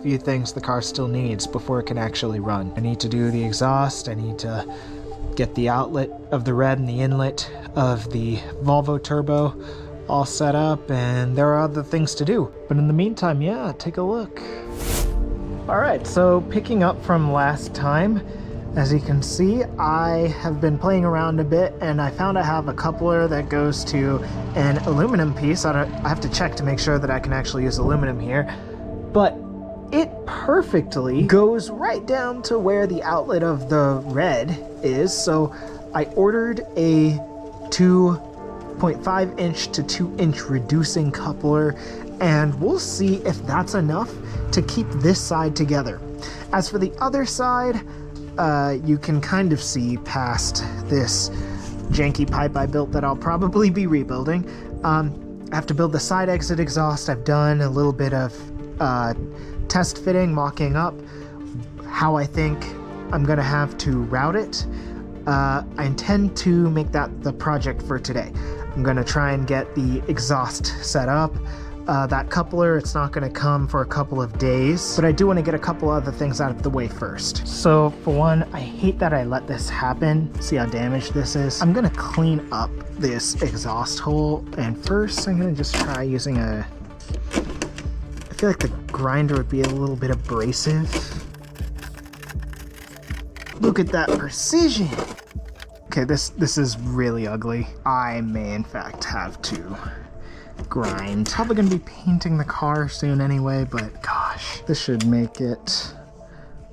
few things the car still needs before it can actually run. I need to do the exhaust, I need to get the outlet of the red and the inlet of the Volvo turbo all set up, and there are other things to do. But in the meantime, yeah, take a look. All right, so picking up from last time, as you can see, I have been playing around a bit, and I found I have a coupler that goes to an aluminum piece. I have to check to make sure that I can actually use aluminum here, but it perfectly goes right down to where the outlet of the red is. So I ordered a 2.5 inch to 2 inch reducing coupler, and we'll see if that's enough to keep this side together. As for the other side, you can kind of see past this janky pipe I built that I'll probably be rebuilding. I have to build the side exit exhaust. I've done a little bit of test fitting, mocking up how I think I'm gonna have to route it. I intend to make that the project for today. I'm gonna try and get the exhaust set up. That coupler, it's not gonna come for a couple of days, but I do wanna get a couple other things out of the way first. So for one, I hate that I let this happen. See how damaged this is? I'm gonna clean up this exhaust hole, and first I'm gonna just try using I feel like the grinder would be a little bit abrasive. Look at that precision. Okay, this is really ugly. I may in fact have to grind. Probably gonna be painting the car soon anyway, but gosh, this should make it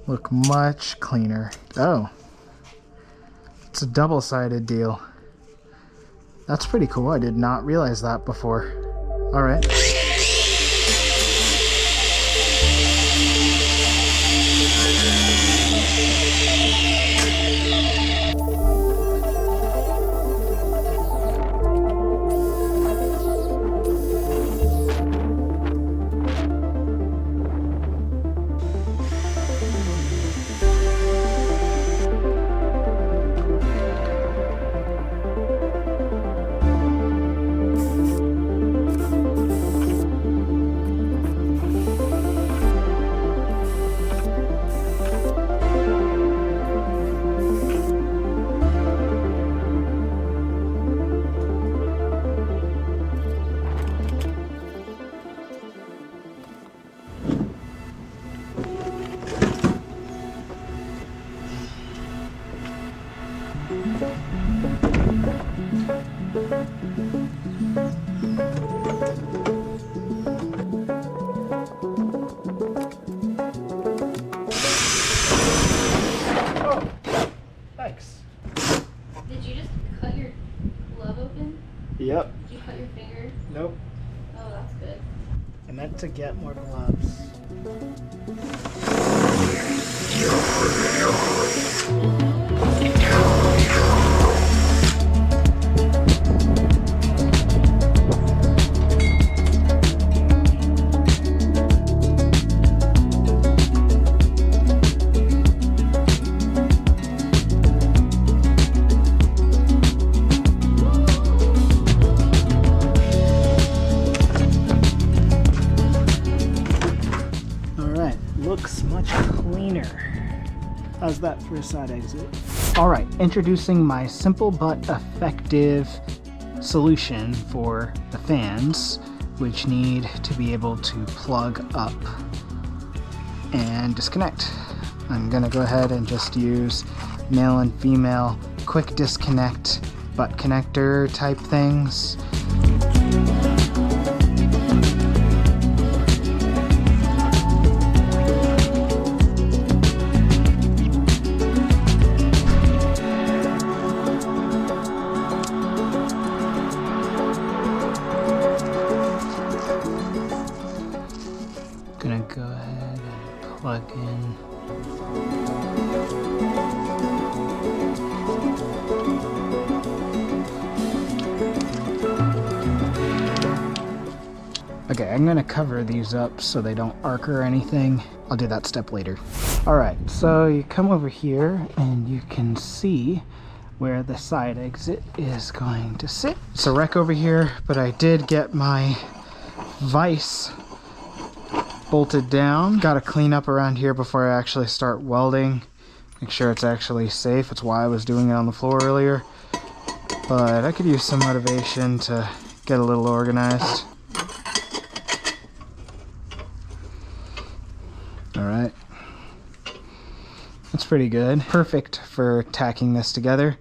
look much cleaner. Oh, it's a double-sided deal. That's pretty cool. I did not realize that before. All right. Yep. Did you cut your finger? Nope. Oh, that's good. I meant to get more gloves. Looks much cleaner. How's that for a side exit? All right, introducing my simple but effective solution for the fans, which need to be able to plug up and disconnect. I'm gonna go ahead and just use male and female quick disconnect butt connector type things. Gonna go ahead and plug in. Okay, I'm gonna cover these up so they don't arc or anything. I'll do that step later. All right, so you come over here and you can see where the side exit is going to sit. It's a wreck over here, but I did get my vise bolted down. Got to clean up around here before I actually start welding. Make sure it's actually safe. That's why I was doing it on the floor earlier. But I could use some motivation to get a little organized. Alright. That's pretty good. Perfect for tacking this together.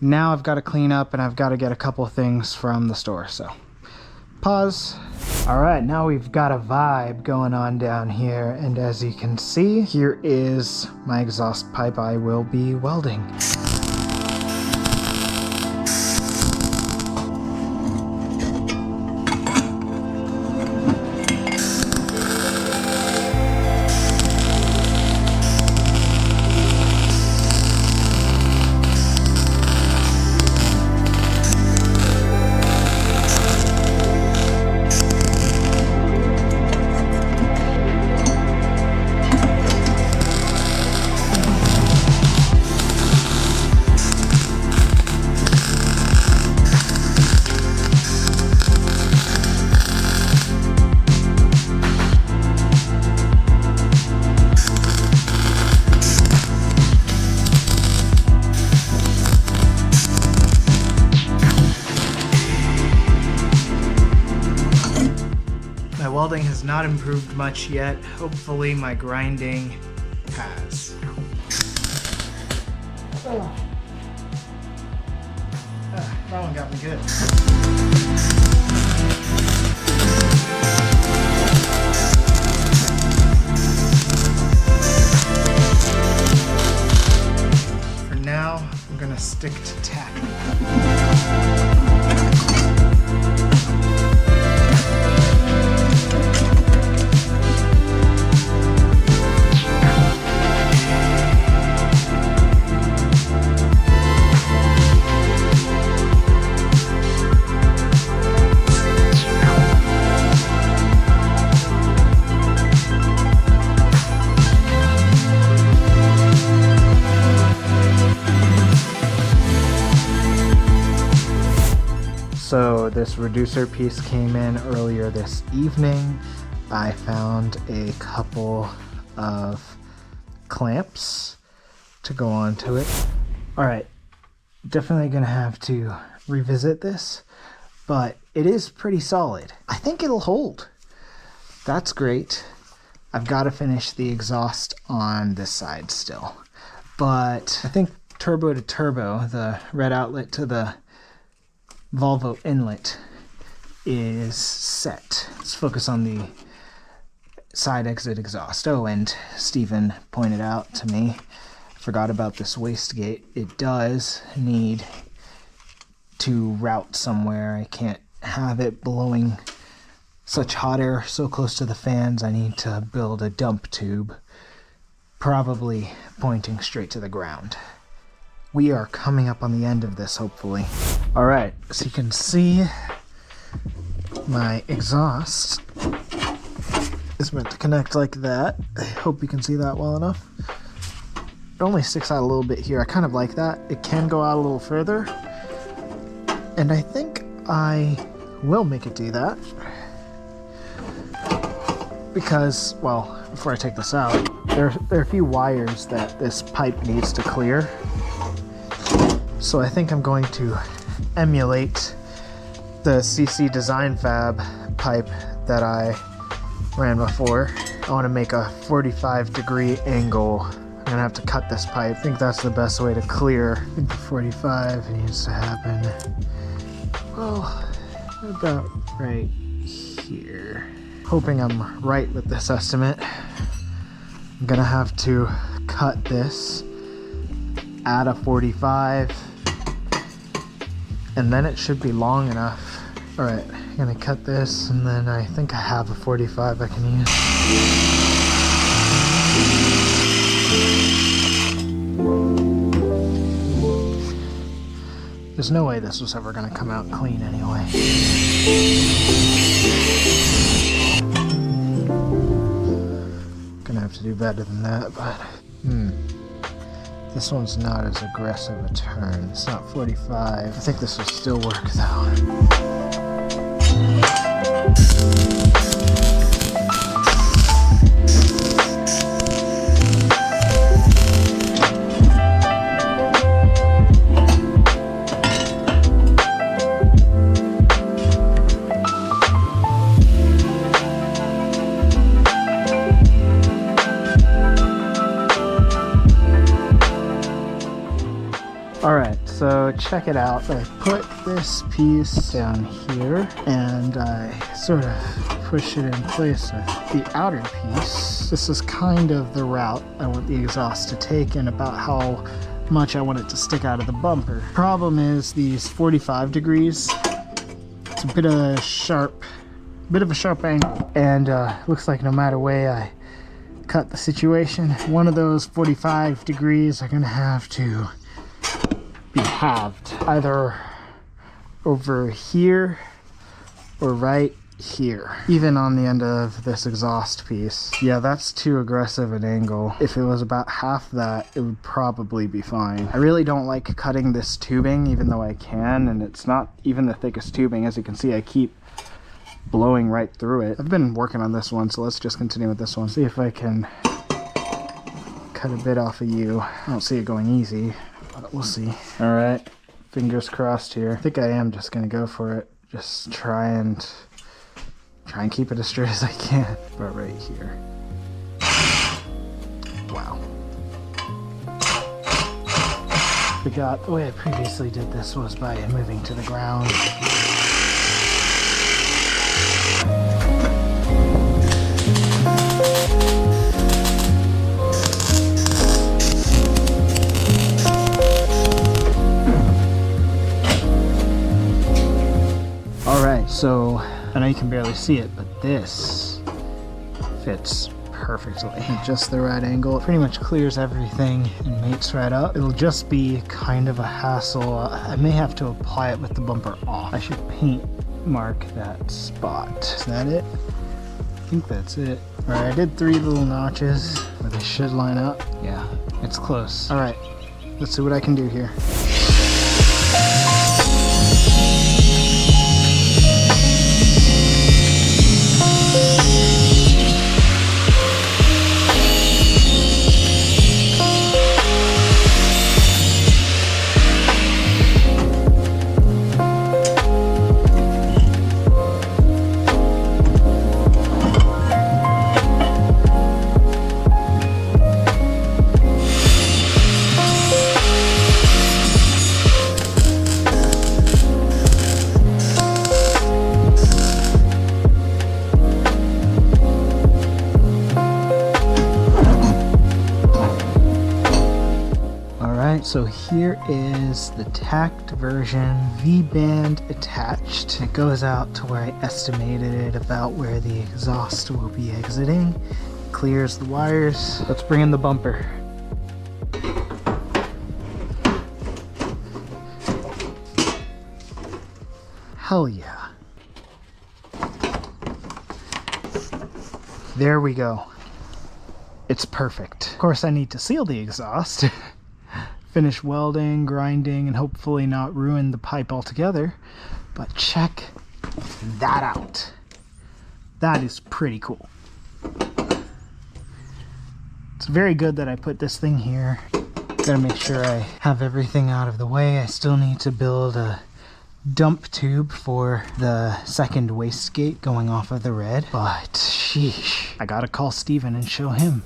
Now I've got to clean up and I've got to get a couple things from the store, so pause. Alright, now we've got a vibe going on down here, and as you can see, here is my exhaust pipe I will be welding. Welding has not improved much yet. Hopefully my grinding has. That one got me good. For now, I'm gonna stick to tacking. So this reducer piece came in earlier this evening. I found a couple of clamps to go onto it. Alright, definitely gonna have to revisit this, but it is pretty solid. I think it'll hold. That's great. I've got to finish the exhaust on this side still. But I think turbo to turbo, the red outlet to the Volvo inlet, is set. Let's focus on the side exit exhaust. Oh, and Stephen pointed out to me, I forgot about this wastegate. It does need to route somewhere. I can't have it blowing such hot air so close to the fans. I need to build a dump tube, probably pointing straight to the ground. We are coming up on the end of this, hopefully. Alright, so you can see my exhaust is meant to connect like that. I hope you can see that well enough. It only sticks out a little bit here. I kind of like that. It can go out a little further. And I think I will make it do that. Because, well, before I take this out, there are a few wires that this pipe needs to clear. So I think I'm going to emulate the CC Design Fab pipe that I ran before. I want to make a 45-degree angle. I'm gonna have to cut this pipe. I think that's the best way to clear. I think the 45 needs to happen, well, about right here. Hoping I'm right with this estimate. I'm gonna have to cut this at a 45, and then it should be long enough. Alright, I'm gonna cut this, and then I think I have a 45 I can use. There's no way this was ever gonna come out clean anyway. Gonna have to do better than that, but this one's not as aggressive a turn. It's not 45. I think this will still work though. Alright, so check it out. I put this piece down here and I sort of push it in place with the outer piece. This is kind of the route I want the exhaust to take and about how much I want it to stick out of the bumper. Problem is these 45 degrees. It's a bit of a sharp angle, and looks like no matter way I cut the situation, one of those 45 degrees are gonna have to be halved, either over here or right here, even on the end of this exhaust piece. Yeah, that's too aggressive an angle. If it was about half that, it would probably be fine. I really don't like cutting this tubing, even though I can, and it's not even the thickest tubing. As you can see, I keep blowing right through it. I've been working on this one, so let's just continue with this one. See if I can cut a bit off of you. I don't see it going easy, but we'll see. All right, fingers crossed here. I think I am just gonna go for it. Just try and keep it as straight as I can. About right here. Wow. Forgot the way I previously did this was by moving to the ground. Alright, so I know you can barely see it, but this fits perfectly. Just the right angle. It pretty much clears everything and mates right up. It'll just be kind of a hassle. I may have to apply it with the bumper off. I should paint mark that spot. Is that it? I think that's it. Alright, I did 3 little notches where they should line up. Yeah, it's close. Alright, let's see what I can do here. So here is the tacked version, V-band attached. It goes out to where I estimated it, about where the exhaust will be exiting. Clears the wires. Let's bring in the bumper. Hell yeah. There we go. It's perfect. Of course, I need to seal the exhaust. Finish welding, grinding, and hopefully not ruin the pipe altogether. But check that out. That is pretty cool. It's very good that I put this thing here. Gotta make sure I have everything out of the way. I still need to build a dump tube for the second wastegate going off of the red. But sheesh, I gotta call Steven and show him.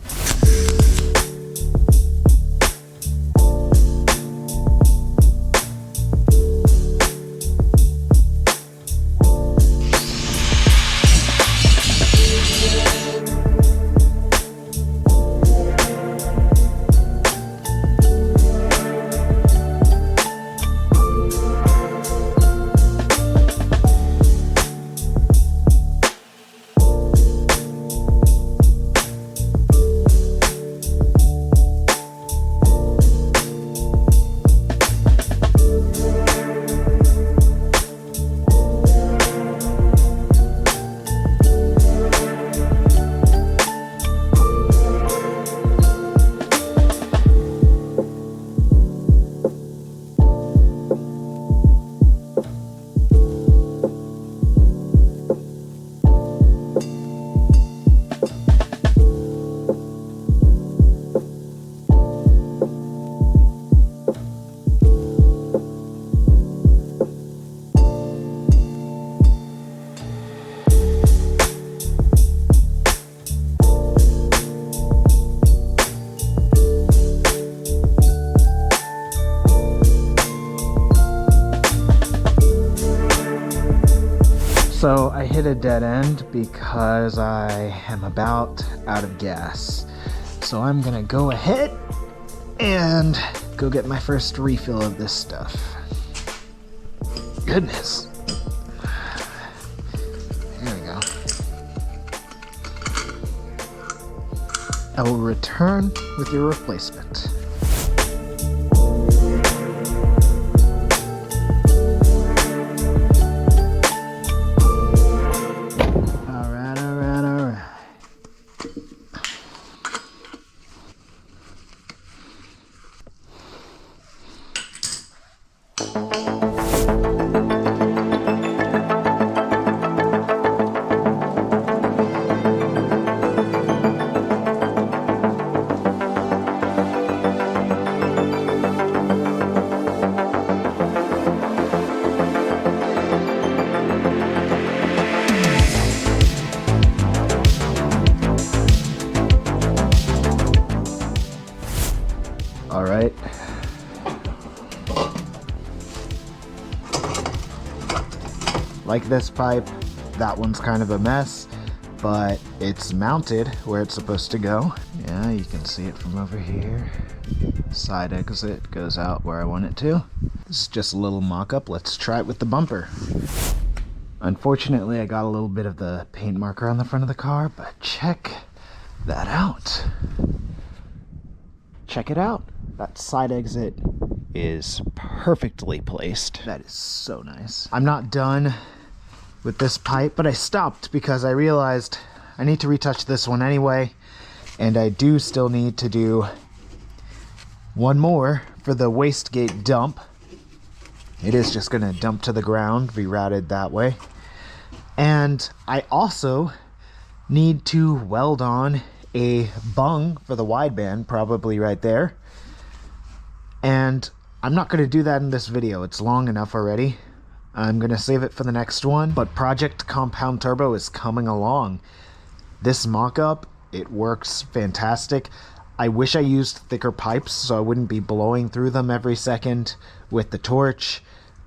So I hit a dead end because I am about out of gas. So I'm gonna go ahead and go get my first refill of this stuff. Goodness. There we go. I will return with your replacement. All right. Like this pipe, that one's kind of a mess, but it's mounted where it's supposed to go. Yeah, you can see it from over here. Side exit goes out where I want it to. This is just a little mock-up. Let's try it with the bumper. Unfortunately, I got a little bit of the paint marker on the front of the car, but check that out. Check it out. That side exit is perfectly placed. That is so nice. I'm not done with this pipe, but I stopped because I realized I need to retouch this one anyway, and I do still need to do one more for the wastegate dump. It is just gonna dump to the ground, be routed that way. And I also need to weld on a bung for the wideband, probably right there. And I'm not going to do that in this video. It's long enough already. I'm going to save it for the next one. But Project Compound Turbo is coming along. This mock-up, it works fantastic. I wish I used thicker pipes so I wouldn't be blowing through them every second with the torch.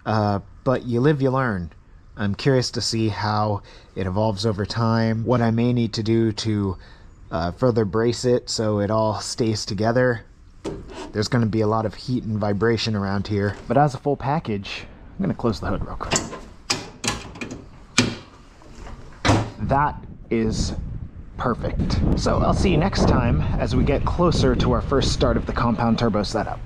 But you live, you learn. I'm curious to see how it evolves over time, what I may need to do to further brace it so it all stays together. There's going to be a lot of heat and vibration around here. But as a full package, I'm going to close the hood real quick. That is perfect. So I'll see you next time as we get closer to our first start of the compound turbo setup.